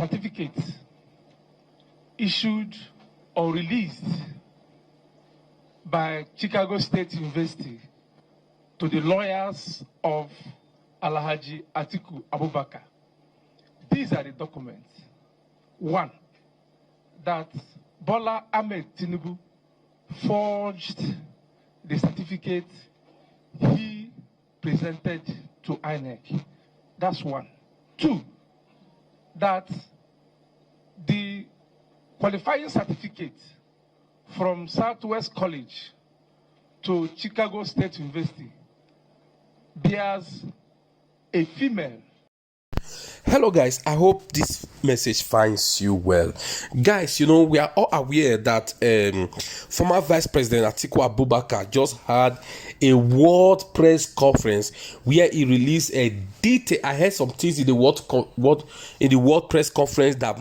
certificate issued or released by Chicago State University to the lawyers of Alhaji Atiku Abubakar. These are the documents. One, that Bola Ahmed Tinubu forged the certificate he presented to INEC. That's one. Two, that the qualifying certificate from Southwest College to Chicago State University bears a female. Hello guys, I hope this message finds you well. Guys, you know, we are all aware that former Vice President Atiku Abubakar just had a world press conference where he released a detail. I heard some things in the world press conference that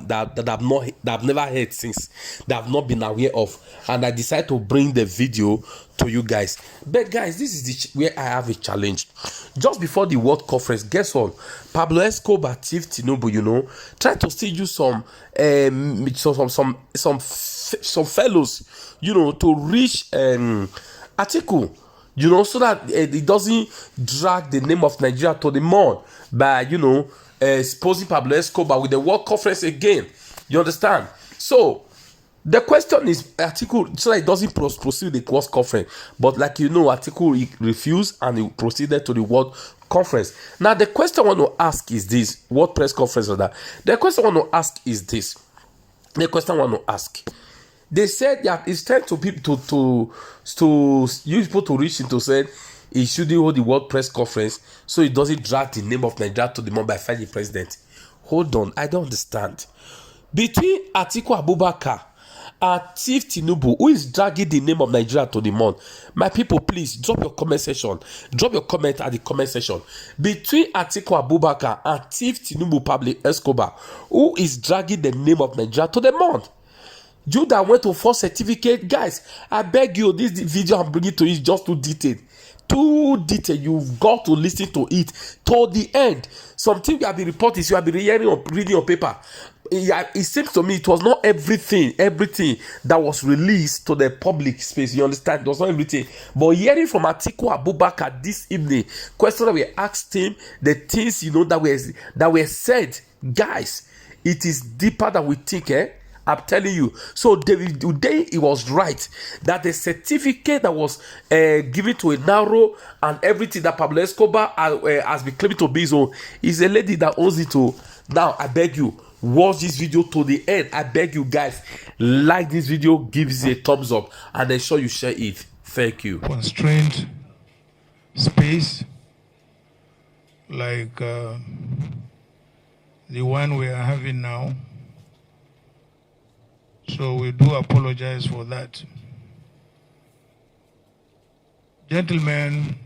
I've never heard since, that I've not been aware of, and I decided to bring the video to you guys. But guys, this is where I have a challenge. Just before the world conference, guess what? Pablo Escobar, Chief Tinubu, you know, tried to still use some fellows, you know, to reach Atiku, you know, so that it doesn't drag the name of Nigeria to the mud by, you know, exposing Pablo Escobar with the world conference again. You understand? So the question is, Atiku, so that it doesn't proceed with the world conference, but like you know, Atiku refused and he proceeded to the world conference. Now the question I want to ask is this: world press conference or that? The question I want to ask is this. The question I want to ask. They said that it's time to people to use people to reach into said he shouldn't hold the world press conference so it doesn't drag the name of Nigeria to the mud by fighting president. Hold on, I don't understand. Between Atiku Abubakar and Chief Tinubu, who is dragging the name of Nigeria to the mud? My people, please drop your comment section. Drop your comment at the comment section. Between Atiku Abubakar and Chief Tinubu Pablo Escobar, who is dragging the name of Nigeria to the mud? You that went to force certificate, guys, I beg you, this video I'm bringing to you is just too detailed. Too detailed. You've got to listen to it to the end. Something you have been reporting, you have been hearing or reading on paper. It seems to me it was not everything that was released to the public space. You understand? It was not everything. But hearing from Atiku Abubakar this evening, questions that we asked him, the things, you know, that were said, guys, it is deeper than we think, I'm telling you. So today it was right that the certificate that was given to a narrow and everything that Pablo Escobar has been claiming to be his own is a lady that owns it too. Now I beg you, watch this video to the end. I beg you guys, like this video, give it a thumbs up, and then sure you share it. Thank you. Constrained space like the one we are having now. So we do apologize for that. Gentlemen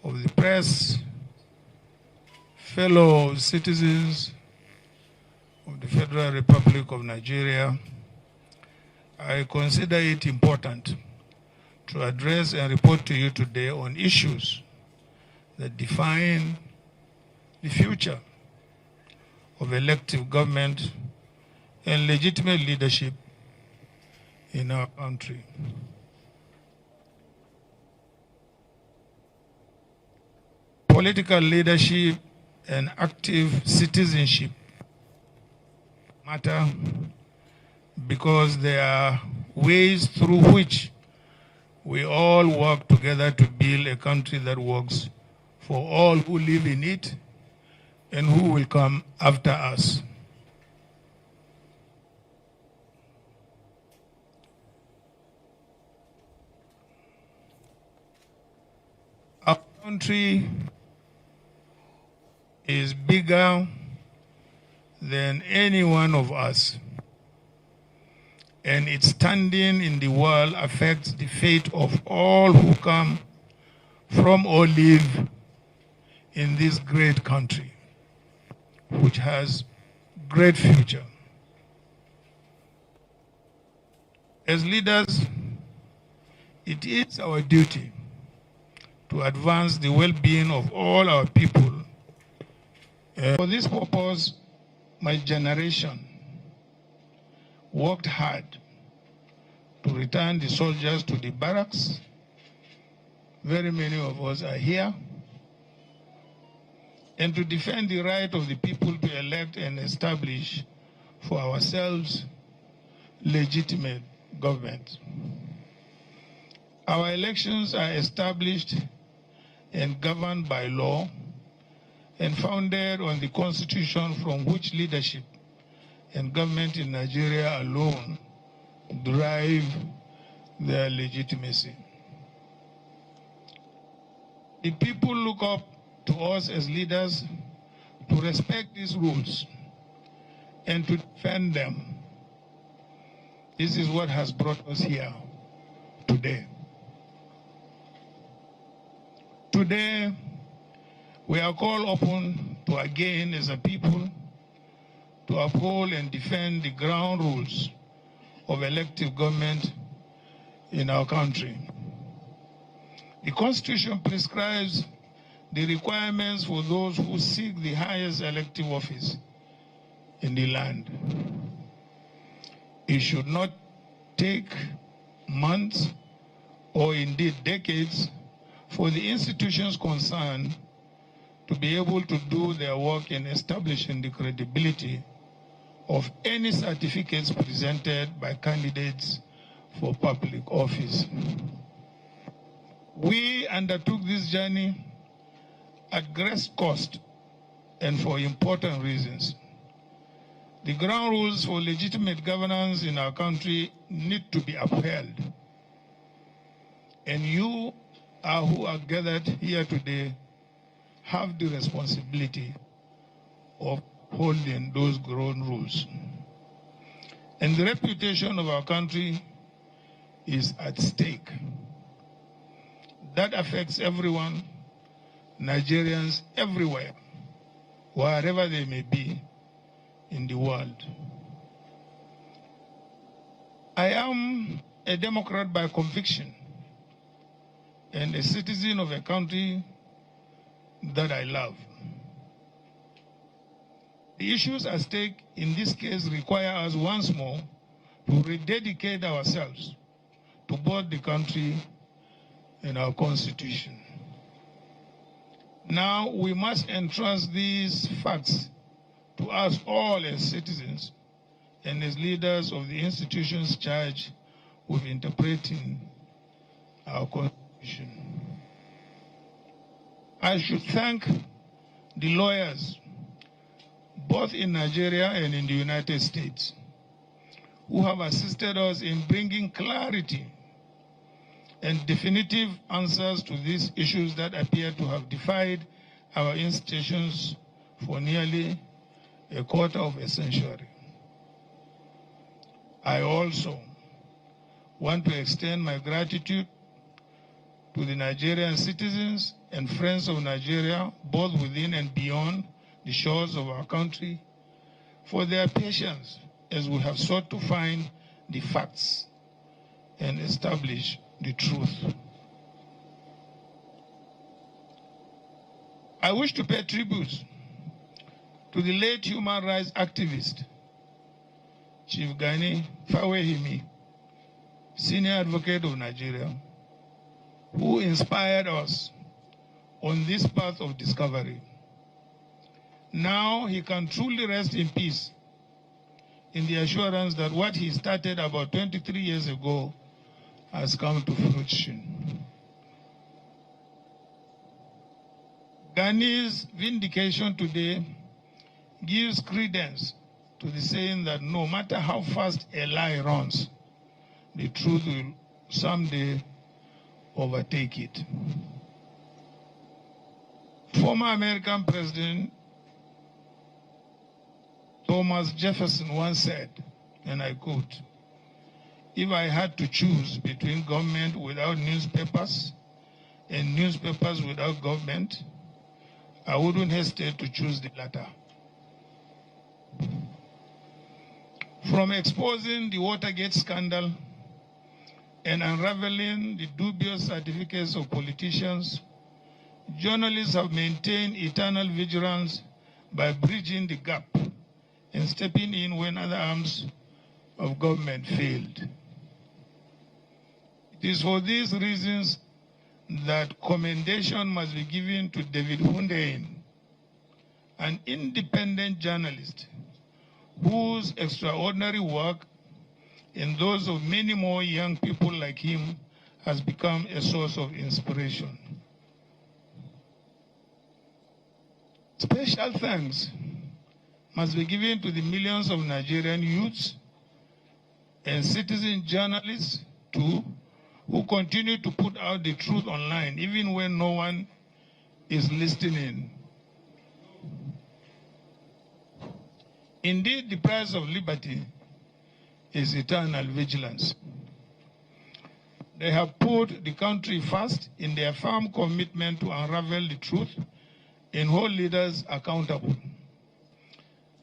of the press, fellow citizens of the Federal Republic of Nigeria, I consider it important to address and report to you today on issues that define the future of elective government and legitimate leadership in our country. Political leadership and active citizenship matter because they are ways through which we all work together to build a country that works for all who live in it and who will come after us. Our country is bigger than any one of us, and its standing in the world affects the fate of all who come from or live in this great country, which has great future. As leaders, it is our duty to advance the well-being of all our people. For this purpose, my generation worked hard to return the soldiers to the barracks. Very many of us are here. And to defend the right of the people to elect and establish for ourselves legitimate government. Our elections are established and governed by law and founded on the Constitution, from which leadership and government in Nigeria alone derive their legitimacy. The people look up to us as leaders to respect these rules and to defend them. This is what has brought us here today. Today, we are called upon to again, as a people, to uphold and defend the ground rules of elective government in our country. The Constitution prescribes the requirements for those who seek the highest elective office in the land. It should not take months or indeed decades for the institutions concerned to be able to do their work in establishing the credibility of any certificates presented by candidates for public office. We undertook this journey at great cost and for important reasons. The ground rules for legitimate governance in our country need to be upheld. And you who are gathered here today have the responsibility of holding those ground rules. And the reputation of our country is at stake. That affects everyone, Nigerians everywhere, wherever they may be in the world. I am a Democrat by conviction and a citizen of a country that I love. The issues at stake in this case require us once more to rededicate ourselves to both the country and our Constitution. Now we must entrust these facts to us all as citizens and as leaders of the institutions charged with interpreting our Constitution. I should thank the lawyers, both in Nigeria and in the United States, who have assisted us in bringing clarity and definitive answers to these issues that appear to have defied our institutions for nearly a quarter of a century. I also want to extend my gratitude to the Nigerian citizens and friends of Nigeria, both within and beyond the shores of our country, for their patience as we have sought to find the facts and establish the truth. I wish to pay tribute to the late human rights activist, Chief Gani Fawehimi, senior advocate of Nigeria, who inspired us on this path of discovery. Now he can truly rest in peace in the assurance that what he started about 23 years ago has come to fruition. Gani's vindication today gives credence to the saying that no matter how fast a lie runs, the truth will someday overtake it. Former American President Thomas Jefferson once said, and I quote, "If I had to choose between government without newspapers and newspapers without government, I wouldn't hesitate to choose the latter." From exposing the Watergate scandal and unraveling the dubious certificates of politicians, journalists have maintained eternal vigilance by bridging the gap and stepping in when other arms of government failed. It is for these reasons that commendation must be given to David Hundeyin, an independent journalist whose extraordinary work and those of many more young people like him has become a source of inspiration. Special thanks must be given to the millions of Nigerian youths and citizen journalists too, who continue to put out the truth online even when no one is listening. Indeed, the price of liberty is eternal vigilance. They have put the country first in their firm commitment to unravel the truth and hold leaders accountable.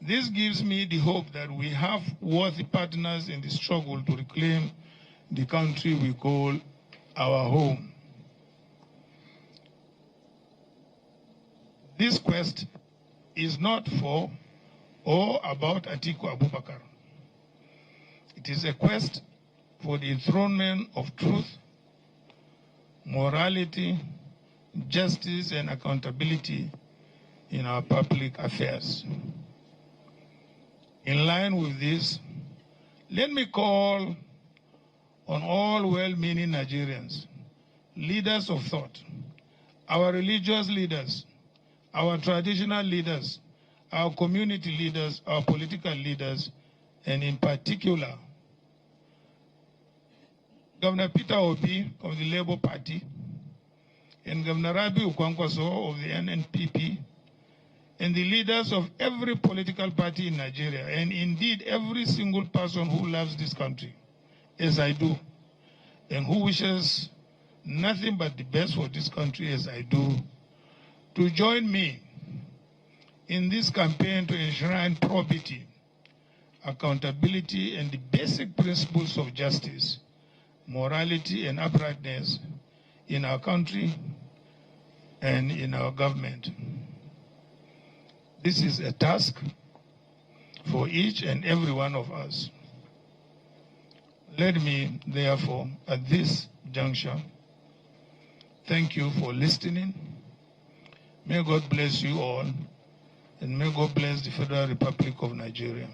This gives me the hope that we have worthy partners in the struggle to reclaim the country we call our home. This quest is not for or about Atiku Abubakar. It is a quest for the enthronement of truth, morality, justice, and accountability in our public affairs. In line with this, let me call on all well-meaning Nigerians, leaders of thought, our religious leaders, our traditional leaders, our community leaders, our political leaders, and in particular, Governor Peter Obi of the Labour Party and Governor Rabi Ukwankwaso of the NNPP, and the leaders of every political party in Nigeria, and indeed every single person who loves this country, as I do, and who wishes nothing but the best for this country as I do, to join me in this campaign to enshrine probity, accountability, and the basic principles of justice, morality, and uprightness in our country and in our government. This is a task for each and every one of us. Let me, therefore, at this juncture, thank you for listening. May God bless you all, and may God bless the Federal Republic of Nigeria.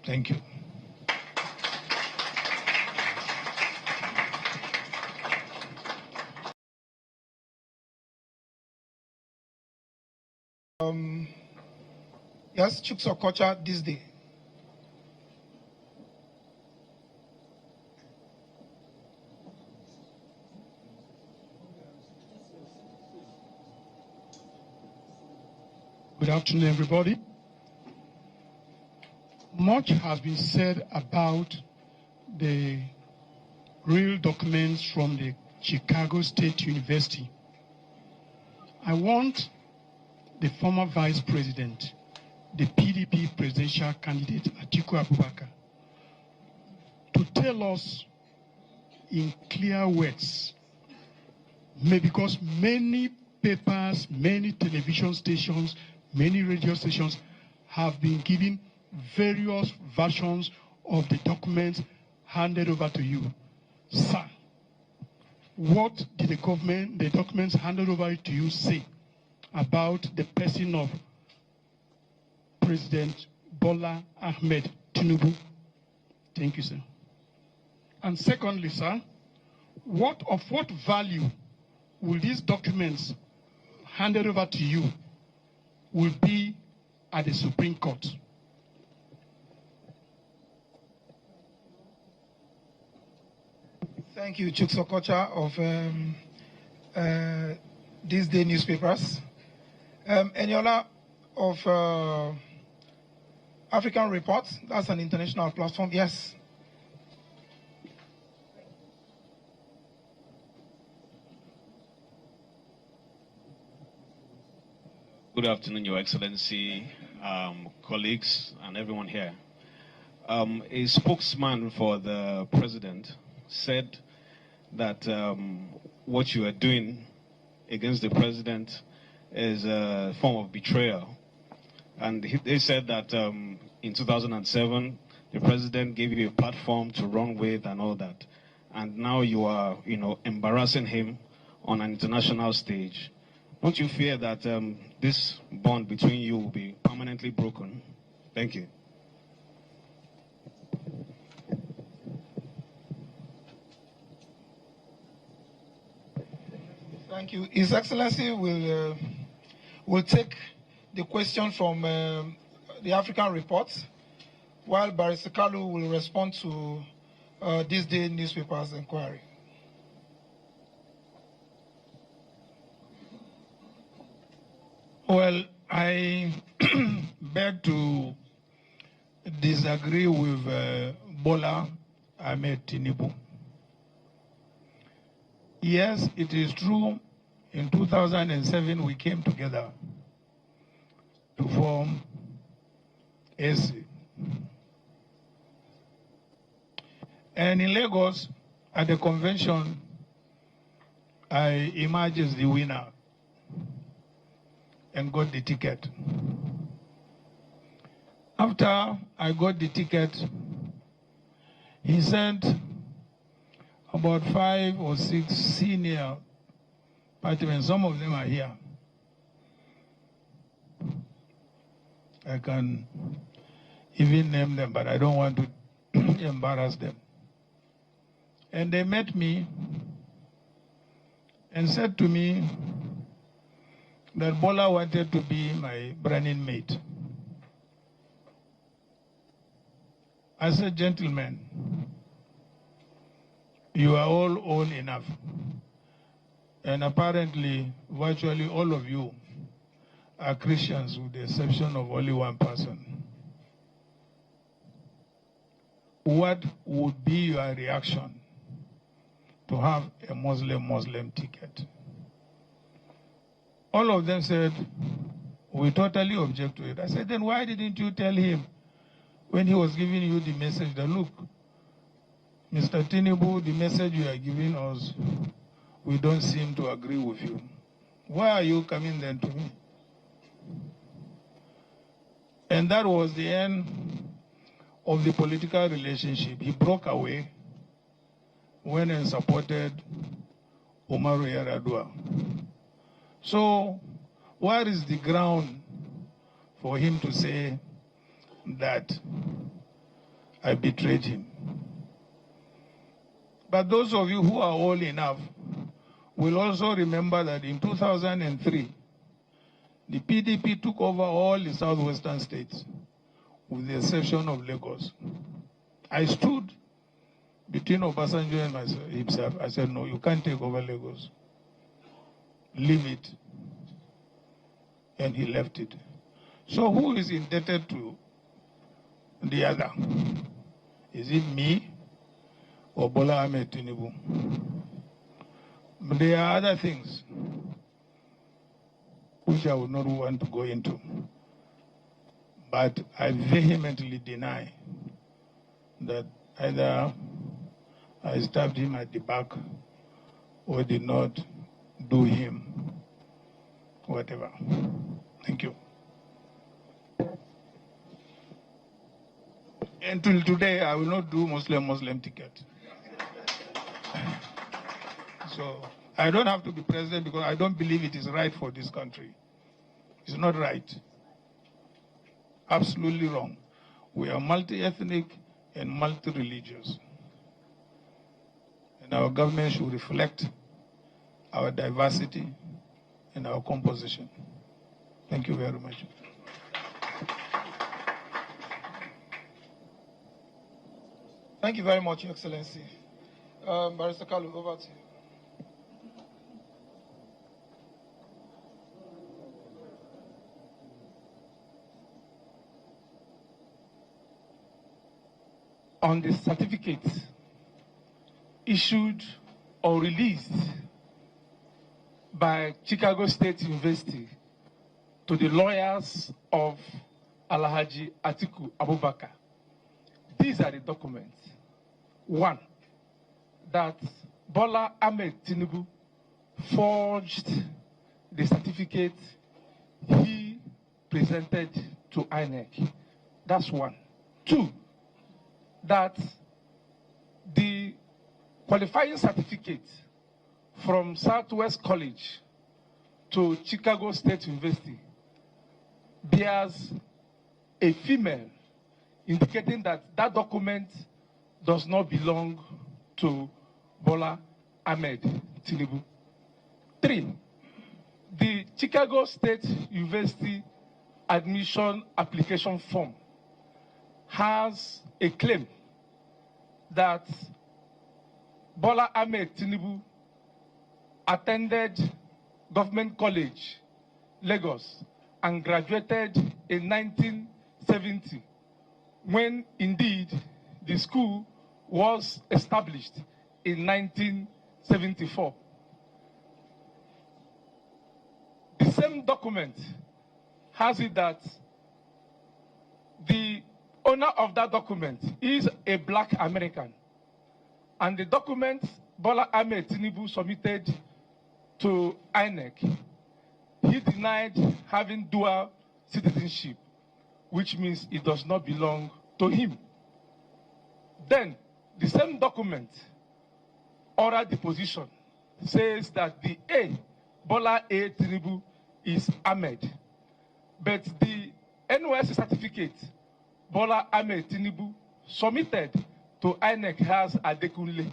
Thank you. Yes, Chuksokocha this day. Good afternoon, everybody. Much has been said about the real documents from the Chicago State University. I want the former Vice President, the PDP presidential candidate Atiku Abubakar, to tell us in clear words, because many papers, many television stations, many radio stations have been giving various versions of the documents handed over to you. Sir, what did the documents handed over to you say about the person of President Bola Ahmed Tinubu? Thank you, sir. And secondly, sir, what value will these documents handed over to you will be at the Supreme Court? Thank you, Chuksokocha of These Day newspapers. Eniola of African Reports, that's an international platform, yes. Good afternoon, Your Excellency, colleagues, and everyone here. A spokesman for the president said that what you are doing against the president is a form of betrayal. And they said that in 2007, the president gave you a platform to run with and all that. And now you are, embarrassing him on an international stage. Don't you fear that this bond between you will be permanently broken? Thank you. Thank you. His Excellency will take the question from the African reports, while Barrister Kalu will respond to this day newspaper's inquiry. Well, I beg to disagree with Bola Ahmed Tinubu. Yes, it is true, in 2007 we came together to form AC. And in Lagos, at the convention, I emerged as the winner and got the ticket. After I got the ticket, he sent about 5 or 6 senior partymen. Some of them are here. I can even name them, but I don't want to embarrass them. And they met me and said to me that Bola wanted to be my running mate. I said, gentlemen, you are all old enough. And apparently, virtually all of you are Christians with the exception of only one person. What would be your reaction to have a Muslim ticket? All of them said, we totally object to it. I said, then why didn't you tell him when he was giving you the message that, look, Mr. Tinubu, the message you are giving us, we don't seem to agree with you. Why are you coming then to me? And that was the end of the political relationship. He broke away, went and supported Umaru Yar'Adua. So, where is the ground for him to say that I betrayed him? But those of you who are old enough will also remember that in 2003, the PDP took over all the southwestern states, with the exception of Lagos. I stood between Obasanjo and himself. I said, no, you can't take over Lagos. Leave it. And he left it. So who is indebted to the other? Is it me or Bola Ahmed Tinubu? But there are other things which I would not want to go into. But I vehemently deny that either I stabbed him at the back or did not do him whatever. Thank you. Until today, I will not do Muslim ticket. So I don't have to be president because I don't believe it is right for this country. It's not right. Absolutely wrong. We are multi-ethnic and multi-religious. And our government should reflect our diversity and our composition. Thank you very much. Thank you very much, Your Excellency. Barrister Kalu, over to you. On the certificates issued or released by Chicago State University to the lawyers of Alhaji Atiku Abubakar. These are the documents. One, that Bola Ahmed Tinubu forged the certificate he presented to INEC. That's one. Two, that the qualifying certificate from Southwest College to Chicago State University bears a female, indicating that that document does not belong to Bola Ahmed Tinubu. Three, the Chicago State University admission application form has a claim that Bola Ahmed Tinubu attended Government College, Lagos, and graduated in 1970, when indeed the school was established in 1974. The same document has it that the owner of that document is a Black American, and the document Bola Ahmed Tinubu submitted to INEC, he denied having dual citizenship, which means it does not belong to him. Then, the same document, oral deposition, says that the A, Bola A. Tinubu, is Ahmed. But the NYSC certificate Bola Ahmed Tinubu submitted to INEC has Adekunle.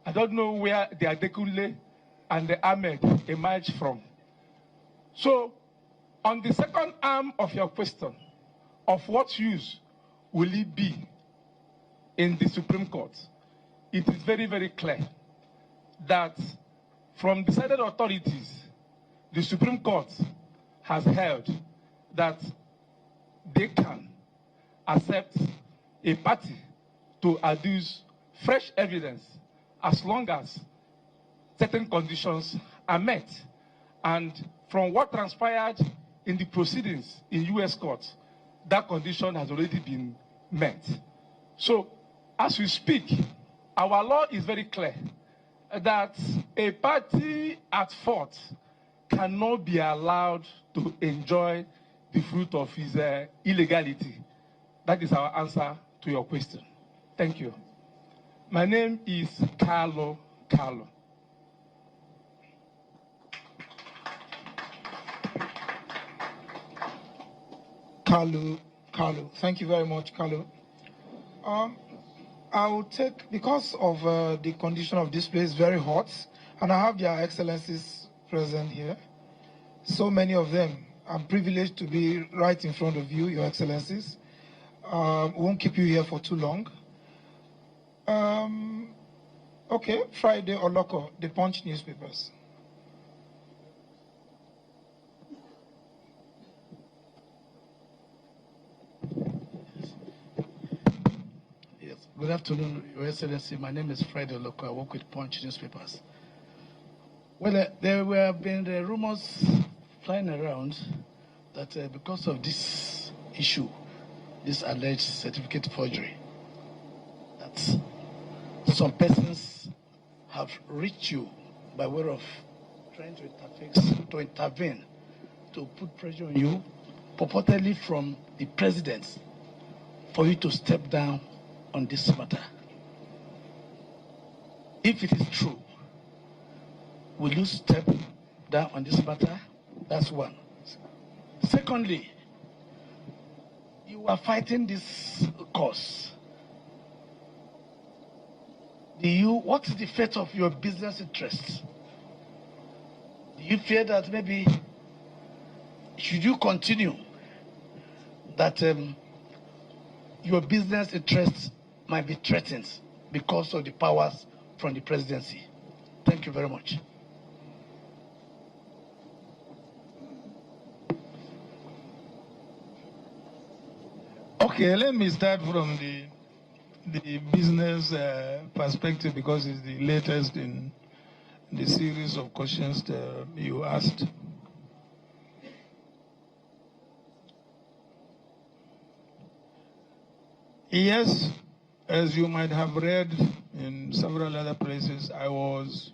I don't know where the Adekunle and the Ahmed emerged from. So, on the second arm of your question, of what use will it be in the Supreme Court, it is very, very clear that from decided authorities, the Supreme Court has held that they can accept a party to adduce fresh evidence as long as certain conditions are met. And from what transpired in the proceedings in U.S. courts, that condition has already been met. So, as we speak, our law is very clear that a party at fault cannot be allowed to enjoy the fruit of his illegality. That is our answer to your question. Thank you. My name is Carlo. Carlo. Thank you very much, Carlo. I will take, because of the condition of this place, very hot, and I have their excellencies present here. So many of them. I'm privileged to be right in front of you, your excellencies. Won't keep you here for too long. Okay, Friday or Loco, the Punch newspapers. Yes, good afternoon, Your Excellency. My name is Friday Loco. I work with Punch newspapers. Well, there have been rumors flying around that because of this issue, this alleged certificate forgery, that some persons have reached you by way of trying to intervene, to put pressure on you, purportedly from the president, for you to step down on this matter. If it is true, will you step down on this matter? That's one. Secondly, you are fighting this cause. What is the fate of your business interests? Do you fear that maybe, should you continue, that your business interests might be threatened because of the powers from the presidency? Thank you very much. Okay, let me start from the business perspective, because it's the latest in the series of questions that you asked. Yes, as you might have read in several other places, I was,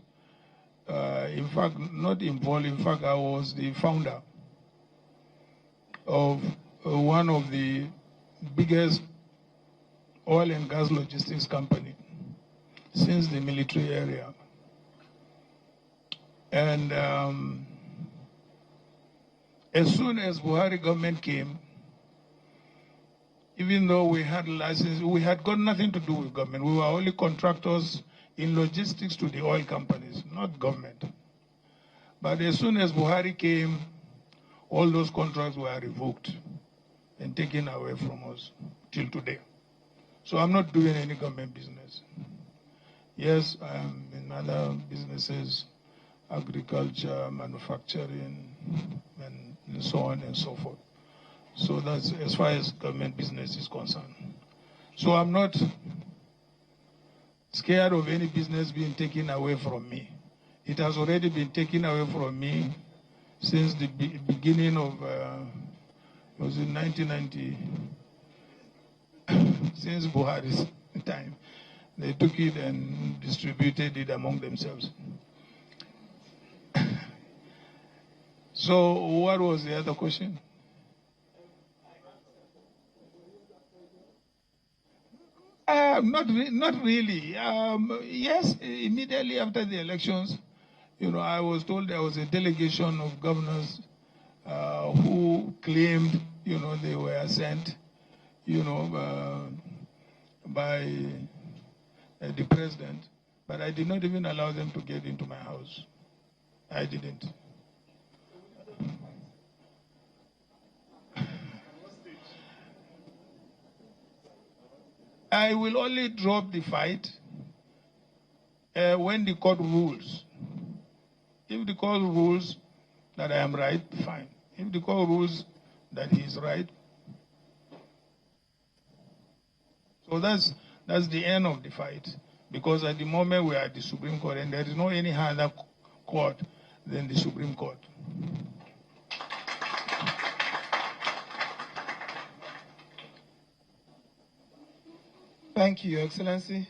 in fact, not involved. In fact, I was the founder of one of the biggest oil and gas logistics company since the military area. And as soon as Buhari government came, even though we had license, we had got nothing to do with government. We were only contractors in logistics to the oil companies, not government. But as soon as Buhari came, all those contracts were revoked and taken away from us till today. So I'm not doing any government business. Yes, I'm in other businesses, agriculture, manufacturing, and so on and so forth. So that's as far as government business is concerned. So I'm not scared of any business being taken away from me. It has already been taken away from me since the beginning of, it was in 1990, since Buhari's time. They took it and distributed it among themselves. So what was the other question? Not really. Yes, immediately after the elections, I was told there was a delegation of governors who claimed, they were sent, by the president, but I did not even allow them to get into my house. I didn't. I will only drop the fight when the court rules. If the court rules that I am right, fine. If the court rules that he is right, so that's the end of the fight. Because at the moment we are at the Supreme Court, and there is no any other court than the Supreme Court. Thank you, Your Excellency.